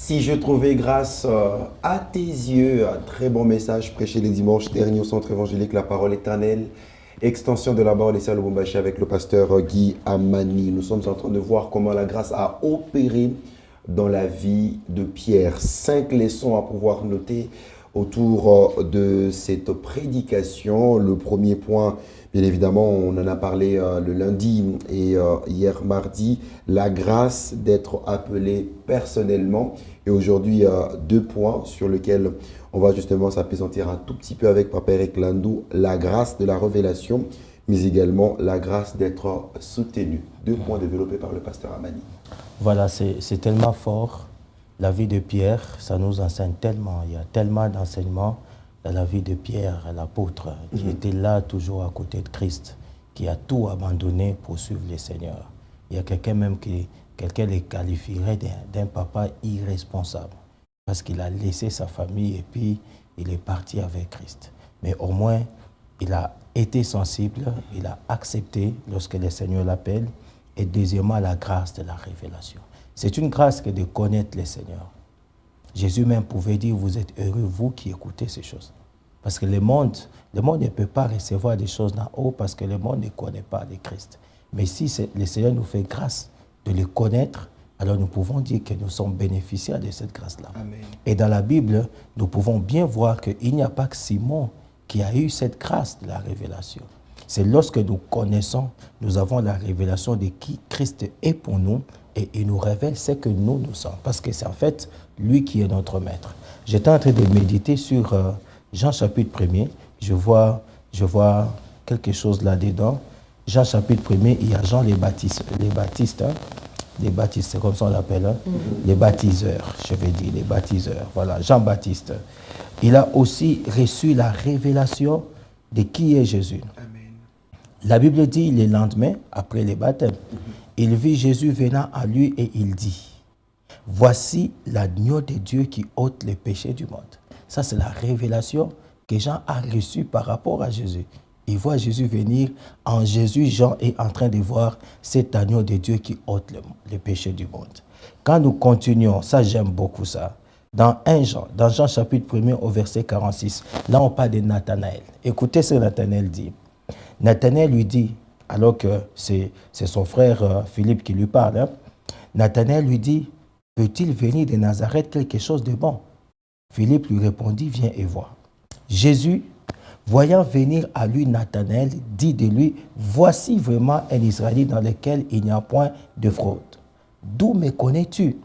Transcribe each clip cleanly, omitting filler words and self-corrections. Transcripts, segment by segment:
Si je trouvais grâce à tes yeux, un très bon message prêché les dimanches derniers au centre évangélique La Parole Éternelle, extension de la parole ici à Lubumbashi avec le pasteur Guy Amani. Nous sommes en train de voir comment la grâce a opéré dans la vie de Pierre. 5 leçons à pouvoir noter autour de cette prédication. Le premier point, bien évidemment, on en a parlé le lundi et hier mardi, la grâce d'être appelé personnellement. Et aujourd'hui, 2 points sur lesquels on va justement s'apaisantir un tout petit peu avec Papa Eric Landou, la grâce de la révélation, mais également la grâce d'être soutenu. 2 points développés par le pasteur Amani. Voilà, c'est tellement fort. La vie de Pierre, ça nous enseigne tellement. Il y a tellement d'enseignements dans la vie de Pierre, l'apôtre, qui était là toujours à côté de Christ, qui a tout abandonné pour suivre le Seigneur. Il y a quelqu'un même quelqu'un les qualifierait d'un papa irresponsable, parce qu'il a laissé sa famille et puis il est parti avec Christ. Mais au moins, il a été sensible, il a accepté lorsque le Seigneur l'appelle. Et deuxièmement, la grâce de la révélation. C'est une grâce que de connaître le Seigneur. Jésus même pouvait dire, vous êtes heureux, vous qui écoutez ces choses. Parce que le monde ne peut pas recevoir des choses d'en haut parce que le monde ne connaît pas le Christ. Mais si le Seigneur nous fait grâce de le connaître, alors nous pouvons dire que nous sommes bénéficiaires de cette grâce-là. Et dans la Bible, nous pouvons bien voir qu'il n'y a pas que Simon qui a eu cette grâce de la révélation. C'est lorsque nous connaissons, nous avons la révélation de qui Christ est pour nous et il nous révèle ce que nous sommes. Parce que c'est en fait lui qui est notre maître. J'étais en train de méditer sur Jean chapitre 1er. Je vois quelque chose là-dedans. Jean chapitre 1er, il y a Jean les baptistes, c'est comme ça on l'appelle, hein? Les baptiseurs, je vais dire, les baptiseurs. Voilà, Jean-Baptiste. Il a aussi reçu la révélation de qui est Jésus. La Bible dit, le lendemain, après les baptêmes, il vit Jésus venant à lui et il dit, « Voici l'agneau de Dieu qui ôte les péchés du monde. » Ça, c'est la révélation que Jean a reçue par rapport à Jésus. Il voit Jésus venir. En Jésus, Jean est en train de voir cet agneau de Dieu qui ôte les péchés du monde. Quand nous continuons, ça, j'aime beaucoup ça. Dans Jean chapitre 1er au verset 46, là, on parle de Nathanaël. Écoutez ce que Nathanaël dit. Nathanaël lui dit, alors que c'est son frère Philippe qui lui parle, hein, Nathanaël lui dit, peut-il venir de Nazareth quelque chose de bon? Philippe lui répondit, viens et vois. Jésus, voyant venir à lui Nathanaël, dit de lui, voici vraiment un Israélite dans lequel il n'y a point de fraude. D'où me connais-tu?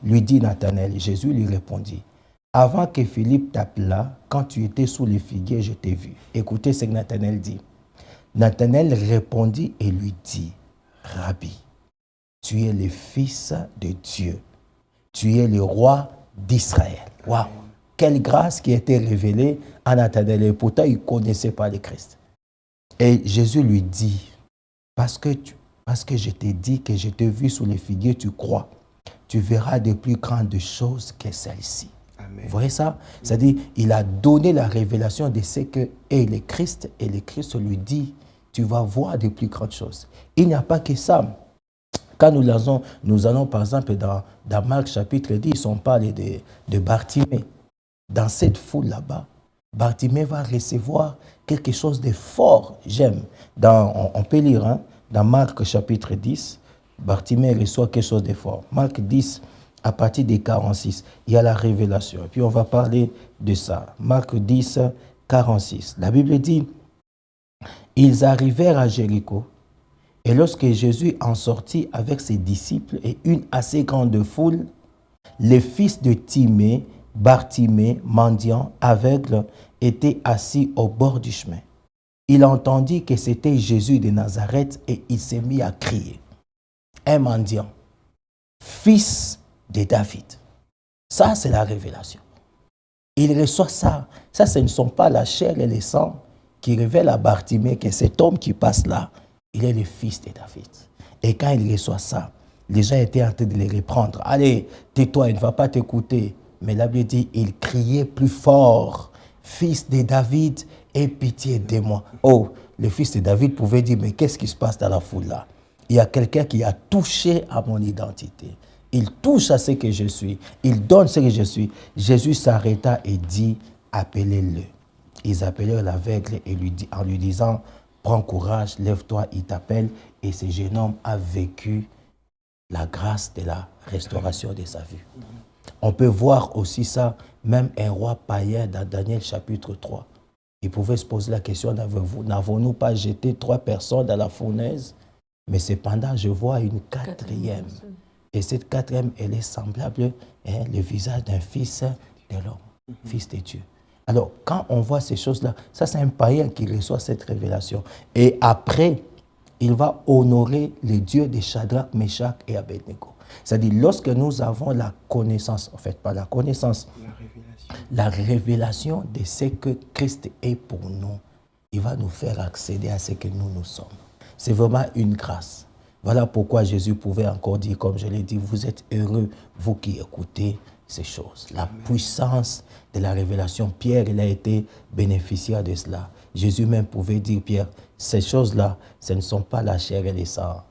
Lui dit Nathanaël. Jésus lui répondit, avant que Philippe t'appelât, quand tu étais sous les figuiers, je t'ai vu. Écoutez ce que Nathanaël dit. Nathanaël répondit et lui dit, Rabbi, tu es le Fils de Dieu, tu es le roi d'Israël. Waouh! Quelle grâce qui a été révélée à Nathanaël. Et pourtant, il ne connaissait pas le Christ. Et Jésus lui dit, parce que je t'ai dit que je t'ai vu sous les figuiers, tu crois. Tu verras de plus grandes choses que celles-ci. Vous voyez ça? C'est-à-dire, il a donné la révélation de ce qu'est le Christ, et le Christ lui dit, tu vas voir de plus grandes choses. Il n'y a pas que ça. Quand nous allons par exemple dans Marc chapitre 10, on parle de Bartimée. Dans cette foule là-bas, Bartimée va recevoir quelque chose de fort. J'aime. On peut lire, hein, dans Marc chapitre 10, Bartimée reçoit quelque chose de fort. Marc 10, à partir des 46, il y a la révélation. Et puis on va parler de ça. Marc 10, 46. La Bible dit, ils arrivèrent à Jéricho. Et lorsque Jésus en sortit avec ses disciples et une assez grande foule, les fils de Timée, Bartimée, mendiant, aveugle, étaient assis au bord du chemin. Il entendit que c'était Jésus de Nazareth et il s'est mis à crier. Un mendiant, fils de David. Ça, c'est la révélation. Il reçoit ça. Ça, ce ne sont pas la chair et le sang qui révèlent à Bartimée que cet homme qui passe là, il est le fils de David. Et quand il reçoit ça, les gens étaient en train de les reprendre. Allez, tais-toi, il ne va pas t'écouter. Mais la Bible dit, il criait plus fort, fils de David, aie pitié de moi. Oh, le fils de David pouvait dire, mais qu'est-ce qui se passe dans la foule là? Il y a quelqu'un qui a touché à mon identité. il touche à ce que je suis, il donne ce que je suis. Jésus s'arrêta et dit, appelez-le. Ils appelèrent l'aveugle et en lui disant, prends courage, lève-toi, il t'appelle. Et ce jeune homme a vécu la grâce de la restauration de sa vue. On peut voir aussi ça, même un roi païen dans Daniel chapitre 3. Il pouvait se poser la question, n'avons-nous pas jeté 3 personnes dans la fournaise? Mais cependant, je vois une quatrième. Et cette quatrième, elle est semblable, le visage d'un fils de l'homme, fils de Dieu. Alors, quand on voit ces choses-là, ça c'est un païen qui reçoit cette révélation. Et après, il va honorer les dieux de Shadrach, Meshach et Abednego. C'est-à-dire, lorsque nous avons la connaissance, en fait, pas la connaissance, la révélation de ce que Christ est pour nous, il va nous faire accéder à ce que nous sommes. C'est vraiment une grâce. Voilà pourquoi Jésus pouvait encore dire, comme je l'ai dit, vous êtes heureux, vous qui écoutez ces choses. La puissance de la révélation, Pierre, il a été bénéficiaire de cela. Jésus même pouvait dire, Pierre, ces choses-là, ce ne sont pas la chair et le sang.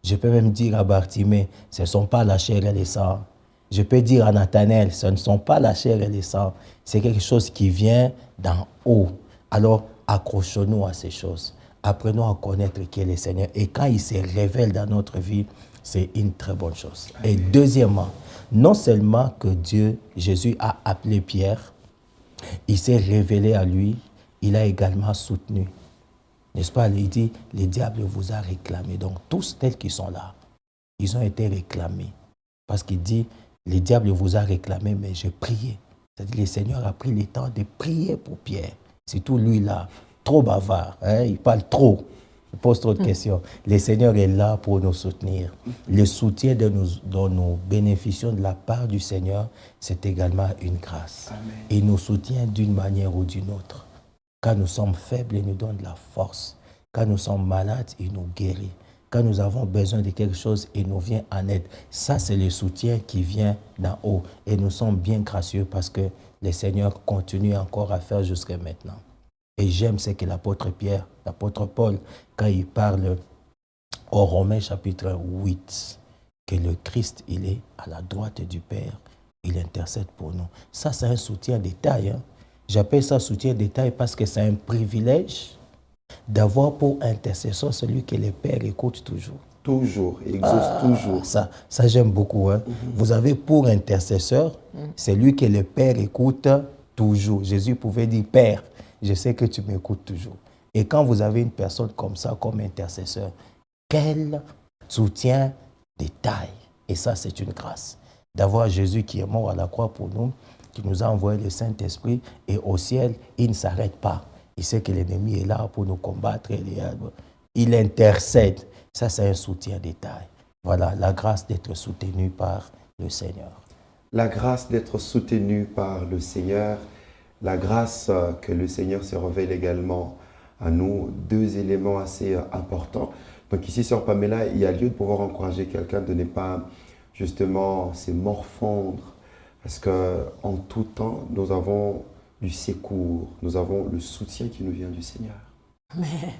Je peux même dire à Bartimée, ce ne sont pas la chair et le sang. Je peux dire à Nathanaël, ce ne sont pas la chair et le sang. C'est quelque chose qui vient d'en haut. Alors, accrochons-nous à ces choses. Apprenons à connaître qui est le Seigneur. Et quand il se révèle dans notre vie, c'est une très bonne chose. Amen. Et deuxièmement, non seulement que Jésus a appelé Pierre, il s'est révélé à lui, il a également soutenu. N'est-ce pas? Il dit, le diable vous a réclamé. Donc tous tels qui sont là, ils ont été réclamés. Parce qu'il dit, le diable vous a réclamé, mais je priais. C'est-à-dire, le Seigneur a pris le temps de prier pour Pierre. Surtout lui là, trop bavard, il parle trop, il pose trop de questions. Le Seigneur est là pour nous soutenir. Le soutien dont nous bénéficions de la part du Seigneur, c'est également une grâce. Amen. Il nous soutient d'une manière ou d'une autre. Quand nous sommes faibles, il nous donne de la force. Quand nous sommes malades, il nous guérit. Quand nous avons besoin de quelque chose, il nous vient en aide. Ça, c'est le soutien qui vient d'en haut. Et nous sommes bien gracieux parce que le Seigneur continue encore à faire jusqu'à maintenant. Et j'aime ce que l'apôtre Pierre, l'apôtre Paul, quand il parle au Romains chapitre 8, que le Christ, il est à la droite du Père, il intercède pour nous. Ça, c'est un soutien détail. J'appelle ça soutien détail parce que c'est un privilège d'avoir pour intercesseur celui que le Père écoute toujours. Toujours, il exauce toujours. Ça j'aime beaucoup. Vous avez pour intercesseur celui que le Père écoute toujours. Jésus pouvait dire, Père, je sais que tu m'écoutes toujours. Et quand vous avez une personne comme ça, comme intercesseur, quel soutien de taille. Et ça, c'est une grâce. D'avoir Jésus qui est mort à la croix pour nous, qui nous a envoyé le Saint-Esprit, et au ciel, il ne s'arrête pas. Il sait que l'ennemi est là pour nous combattre. Il intercède. Ça, c'est un soutien de taille. Voilà, la grâce d'être soutenu par le Seigneur. La grâce d'être soutenu par le Seigneur. La grâce que le Seigneur se révèle également à nous, 2 éléments assez importants. Donc ici, Sœur Pamela, il y a lieu de pouvoir encourager quelqu'un de ne pas justement se morfondre, parce qu'en tout temps, nous avons du secours, nous avons le soutien qui nous vient du Seigneur. Mais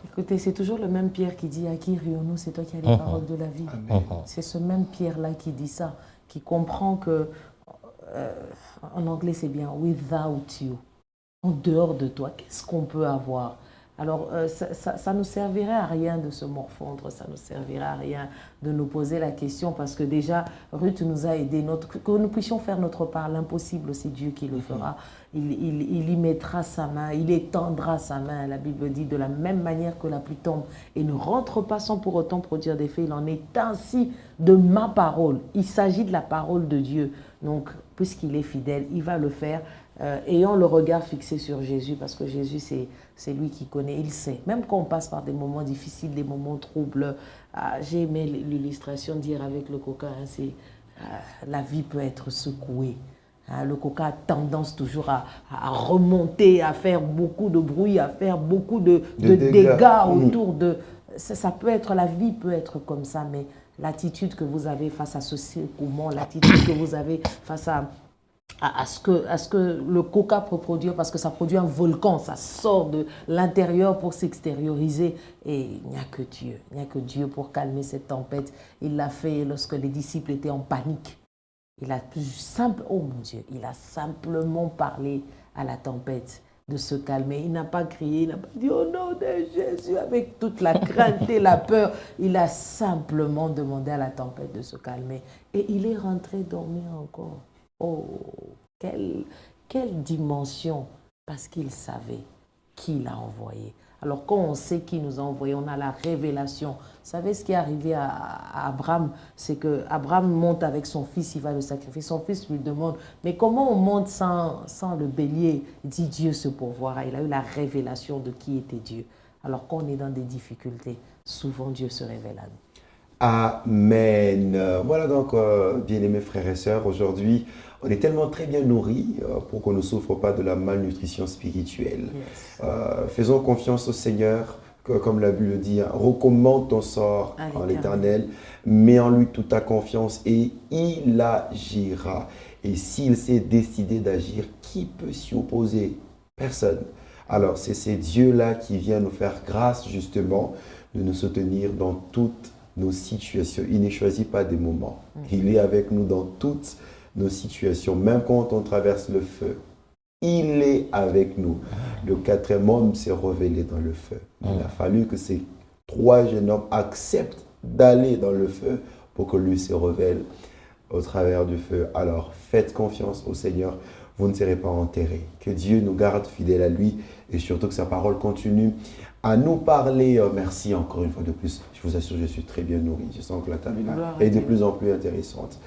écoutez, c'est toujours le même Pierre qui dit, à qui rions-nous, c'est toi qui as les paroles de la vie. C'est ce même Pierre-là qui dit ça, qui comprend que en anglais, c'est bien « without you ». En dehors de toi, qu'est-ce qu'on peut avoir? Alors, ça ne servirait à rien de se morfondre, ça ne servirait à rien de nous poser la question, parce que déjà, Ruth nous a aidés, que nous puissions faire notre part. L'impossible, c'est Dieu qui le fera. Il y mettra sa main, il étendra sa main. La Bible dit, de la même manière que la pluie tombe et ne rentre pas sans pour autant produire des faits, il en est ainsi de ma parole. Il s'agit de la parole de Dieu. Donc, puisqu'il est fidèle, il va le faire, ayant le regard fixé sur Jésus, parce que Jésus, c'est lui qui connaît, il sait. Même quand on passe par des moments difficiles, des moments troubles, j'ai aimé l'illustration de dire avec le coca, la vie peut être secouée. Le coca a tendance toujours à remonter, à faire beaucoup de bruit, à faire beaucoup de dégâts autour de... Ça peut être, la vie peut être comme ça, mais l'attitude que vous avez face à ce secouement, l'attitude que vous avez face à ce que le coca peut produire, parce que ça produit un volcan, ça sort de l'intérieur pour s'extérioriser. Et il n'y a que Dieu, il n'y a que Dieu pour calmer cette tempête. Il l'a fait lorsque les disciples étaient en panique. Il a oh mon Dieu, il a simplement parlé à la tempête de se calmer. Il n'a pas crié, il n'a pas dit « Au nom de Jésus » avec toute la crainte et la peur. Il a simplement demandé à la tempête de se calmer. Et il est rentré dormir encore. Oh, quelle dimension, parce qu'il savait qui l'a envoyé. Alors quand on sait qui nous a envoyé, on a la révélation. Vous savez ce qui est arrivé à Abraham, c'est que Abraham monte avec son fils, il va le sacrifier. Son fils lui demande, mais comment on monte sans le bélier? Il dit, Dieu se pourvoira. Il a eu la révélation de qui était Dieu. Alors quand on est dans des difficultés, souvent Dieu se révèle à nous. Amen. Voilà donc, bien-aimés frères et sœurs, aujourd'hui, on est tellement très bien nourris pour qu'on ne souffre pas de la malnutrition spirituelle. Yes. Faisons confiance au Seigneur, comme la Bible le dit, hein, recommande ton sort en l'Éternel, mets en lui toute ta confiance et il agira. Et s'il s'est décidé d'agir, qui peut s'y opposer? Personne. Alors c'est Dieu-là qui vient nous faire grâce justement de nous soutenir dans toutes nos situations. Il ne choisit pas des moments. Il est avec nous dans toutes nos situations, même quand on traverse le feu. Il est avec nous. Le quatrième homme s'est révélé dans le feu. Il a fallu que ces 3 jeunes hommes acceptent d'aller dans le feu pour que lui se révèle au travers du feu. Alors faites confiance au Seigneur, vous ne serez pas enterrés. Que Dieu nous garde fidèles à lui et surtout que sa parole continue à nous parler. Merci encore une fois de plus. Je vous assure, je suis très bien nourri. Je sens que la table est de plus en plus intéressante.